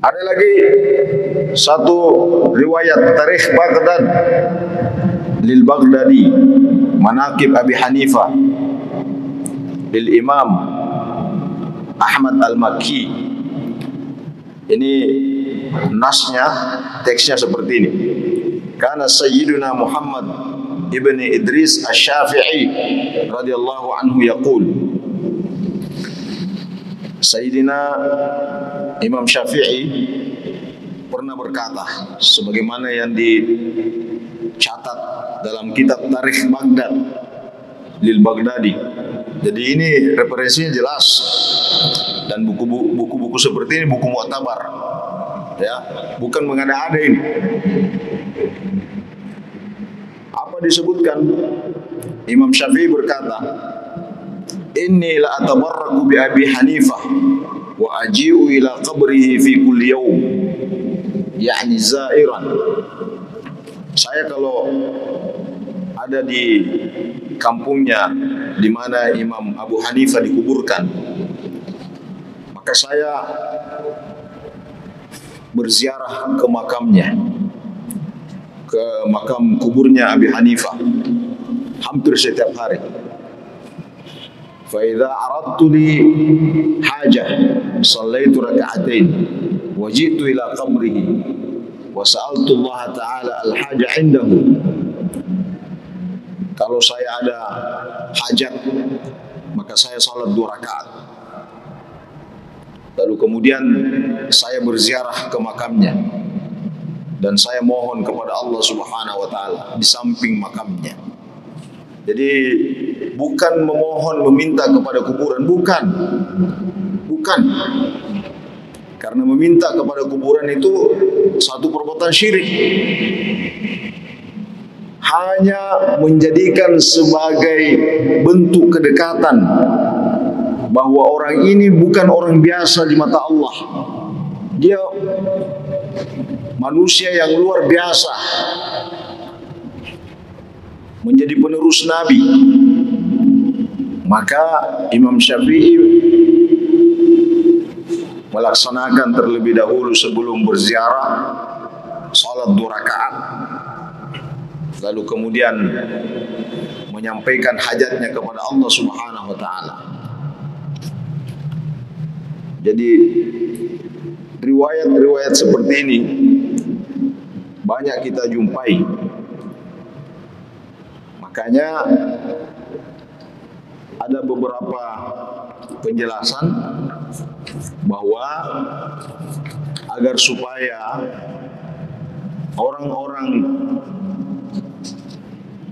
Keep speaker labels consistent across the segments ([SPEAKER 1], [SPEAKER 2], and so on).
[SPEAKER 1] Ada lagi satu riwayat Tarikh Baghdad lil Baghdadi, Manaqib Abi Hanifah lil Imam Ahmad Al-Makki. Ini nasnya, teksnya seperti ini. Kana Sayyiduna Muhammad ibn Idris Asy-Syafi'i radhiyallahu anhu yaqul, Sayyidina Imam Syafi'i pernah berkata, sebagaimana yang dicatat dalam kitab Tarikh Baghdad lil Baghdadi. Jadi ini referensinya jelas, dan buku-buku seperti ini buku mu'tabar, ya, bukan mengada-ada ini. Apa disebutkan? Imam Syafi'i berkata, inni la atabarraku bi Abi Hanifah wa aji'u ila qabrihi fi kulli yawm, yakni zairan. Saya kalau ada di kampungnya di mana Imam Abu Hanifah dikuburkan, maka saya berziarah ke makamnya, ke makam kuburnya Abi Hanifah hampir setiap hari. Fa idza aradtu li hajah shallaitu rak'atain wa ji'tu ila qabrihi wa sa'altu Allah Ta'ala al-haja indahu. Kalau saya ada hajat, maka saya salat 2 rakaat. Lalu kemudian saya berziarah ke makamnya dan saya mohon kepada Allah Subhanahu wa taala di samping makamnya. Jadi bukan memohon meminta kepada kuburan, bukan. Karena meminta kepada kuburan itu satu perbuatan syirik. Hanya menjadikan sebagai bentuk kedekatan bahwa orang ini bukan orang biasa di mata Allah. Dia manusia yang luar biasa, menjadi penerus Nabi. Maka Imam Syafi'i melaksanakan terlebih dahulu sebelum berziarah salat 2 rakaat, lalu kemudian menyampaikan hajatnya kepada Allah Subhanahu wa taala. Jadi riwayat-riwayat seperti ini banyak kita jumpai. Makanya ada beberapa penjelasan bahwa agar supaya orang-orang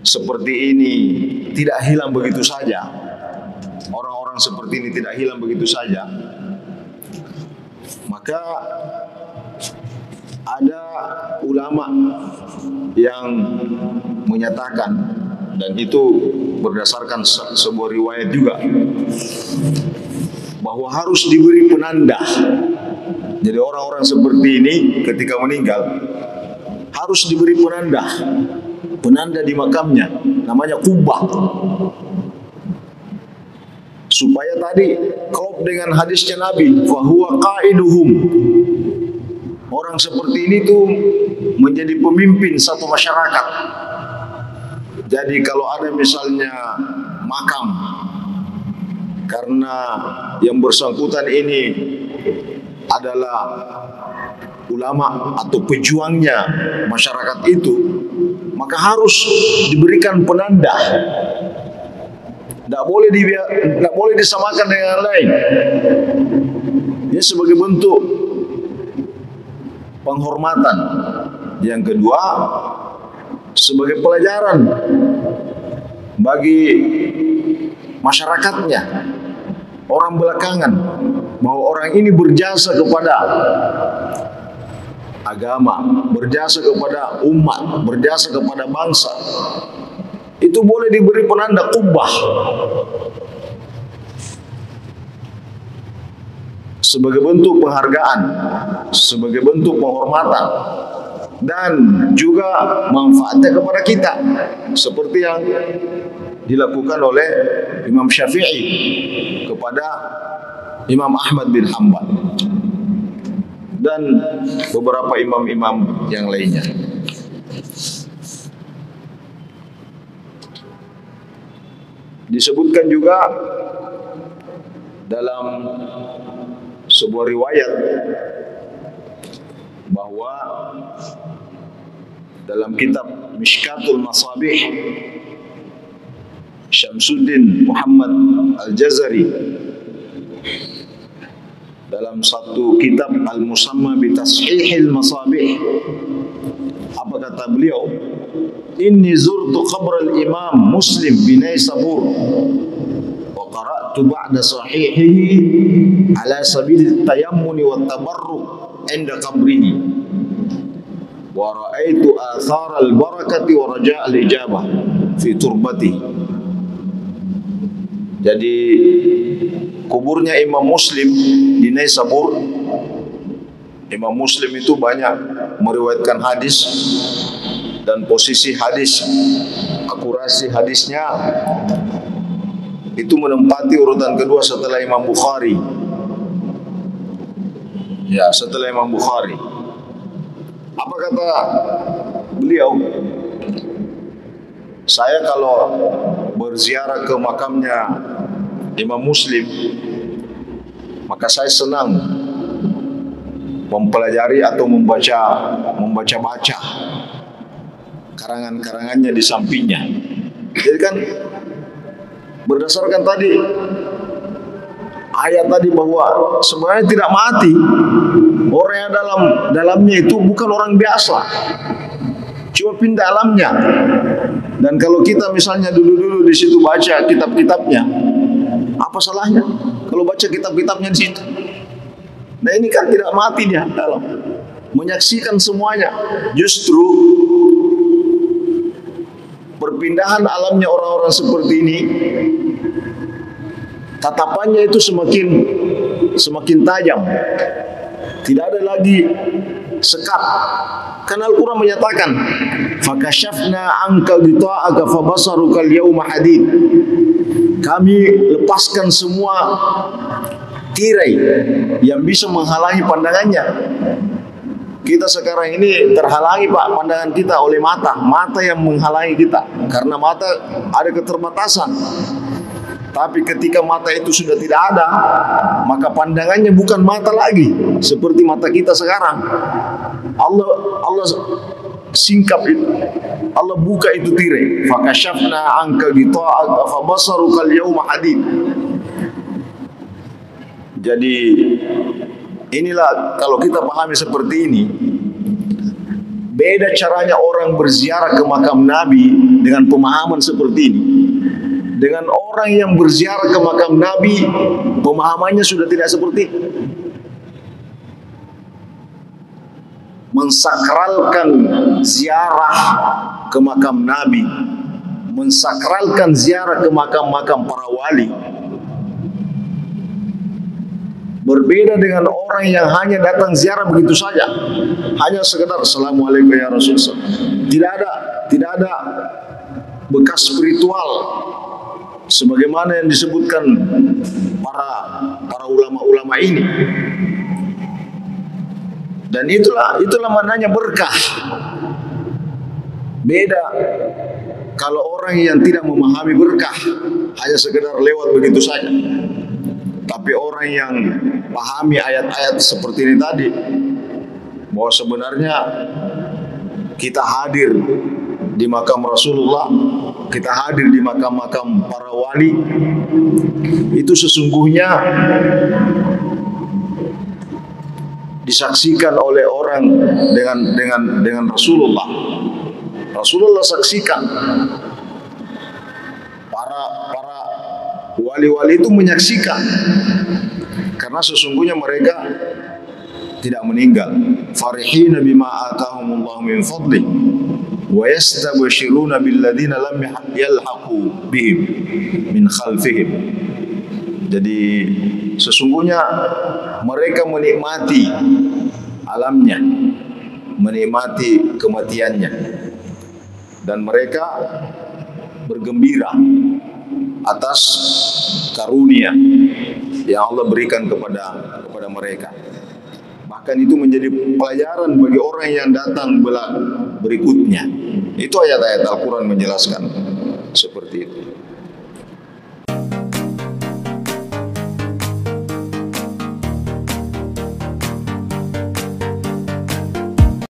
[SPEAKER 1] seperti ini tidak hilang begitu saja, orang-orang seperti ini tidak hilang begitu saja, maka ada ulama yang menyatakan, dan itu berdasarkan sebuah riwayat juga, bahwa harus diberi penanda. Jadi orang-orang seperti ini ketika meninggal harus diberi penanda di makamnya, namanya kubah, supaya tadi klop dengan hadisnya Nabi, fahuwa qaiduhum. Orang seperti ini tuh menjadi pemimpin satu masyarakat. Jadi kalau ada misalnya makam, karena yang bersangkutan ini adalah ulama atau pejuangnya masyarakat itu, maka harus diberikan penanda. Tidak boleh disamakan dengan yang lain. Ini sebagai bentuk penghormatan. Yang kedua, sebagai pelajaran bagi masyarakatnya, orang belakangan, bahwa orang ini berjasa kepada agama, berjasa kepada umat, berjasa kepada bangsa. Itu boleh diberi penanda kubah sebagai bentuk penghargaan, sebagai bentuk penghormatan, dan juga manfaatnya kepada kita, seperti yang dilakukan oleh Imam Syafi'i kepada Imam Ahmad bin Hanbal. dan beberapa imam-imam yang lainnya. Disebutkan juga dalam sebuah riwayat bahwa dalam kitab Mishkatul Masabih Syamsuddin Muhammad Al-Jazari dalam satu kitab Al-Musamma bi Tashihil Masabih, apa kata beliau? Inni zurtu qabr al-Imam Muslim bin Naisabur wa qara'tu ba'da sahihihi ala sabil tayammuni wa tabarruk inda qabrihi wa ra'aitu athar al-barakati wa raja' al-ijabah fi turbatihi. Jadi kuburnya Imam Muslim di Naisabur. Imam Muslim itu banyak meriwayatkan hadis, dan posisi hadis, akurasi hadisnya itu menempati urutan kedua setelah Imam Bukhari. Ya, setelah Imam Bukhari. Apa kata beliau? Saya kalau berziarah ke makamnya Imam Muslim, maka saya senang mempelajari atau membaca karangan-karangannya di sampingnya. Jadi kan berdasarkan tadi ayat tadi bahwa sebenarnya tidak mati, orang yang dalamnya itu bukan orang biasa, cuma pindah alamnya. Dan kalau kita misalnya dulu di situ baca kitab-kitabnya, apa salahnya kalau baca kitab-kitabnya di situ? Nah ini kan tidak mati dia dalam menyaksikan semuanya. Justru perpindahan alamnya orang-orang seperti ini, tatapannya itu semakin tajam. Tidak ada lagi sekat. Karena Al-Quran menyatakan, "Fakashafna anka ghita'aka fabasaruka al-yawma hadid." Kami lepaskan semua tirai yang bisa menghalangi pandangannya. Kita sekarang ini terhalangi Pak pandangan kita oleh mata yang menghalangi kita, karena mata ada keterbatasan. Tapi ketika mata itu sudah tidak ada, maka pandangannya bukan mata lagi seperti mata kita sekarang. Allah singkap itu, Allah buka itu tirai. Fakashafna anka ghita'aka fabasaruka al-yawma hadid. Jadi inilah kalau kita pahami seperti ini, beda caranya orang berziarah ke makam Nabi dengan pemahaman seperti ini. Dengan orang yang berziarah ke makam Nabi, pemahamannya sudah tidak seperti ini. Mensakralkan ziarah ke makam Nabi, mensakralkan ziarah ke makam-makam para wali, berbeda dengan orang yang hanya datang ziarah begitu saja, hanya sekedar assalamualaikum ya Rasulullah. Tidak ada bekas spiritual sebagaimana yang disebutkan para ulama-ulama ini. Dan itulah maknanya berkah. Beda kalau orang yang tidak memahami berkah, hanya sekedar lewat begitu saja. Tapi orang yang pahami ayat-ayat seperti ini tadi, bahwa sebenarnya kita hadir di makam Rasulullah, kita hadir di makam-makam para wali, itu sesungguhnya disaksikan oleh orang dengan Rasulullah. Rasulullah saksikan, para wali-wali itu menyaksikan, karena sesungguhnya mereka tidak meninggal. Farihina bima atahumullahu min fadlih wa yastabshiruna billadzina lam yalhaqu bihim min khalfihim. Jadi sesungguhnya mereka menikmati alamnya, menikmati kematiannya, dan mereka bergembira atas karunia yang Allah berikan kepada mereka. akan itu menjadi pelajaran bagi orang yang datang berikutnya. Itu ayat-ayat Al-Quran menjelaskan seperti itu.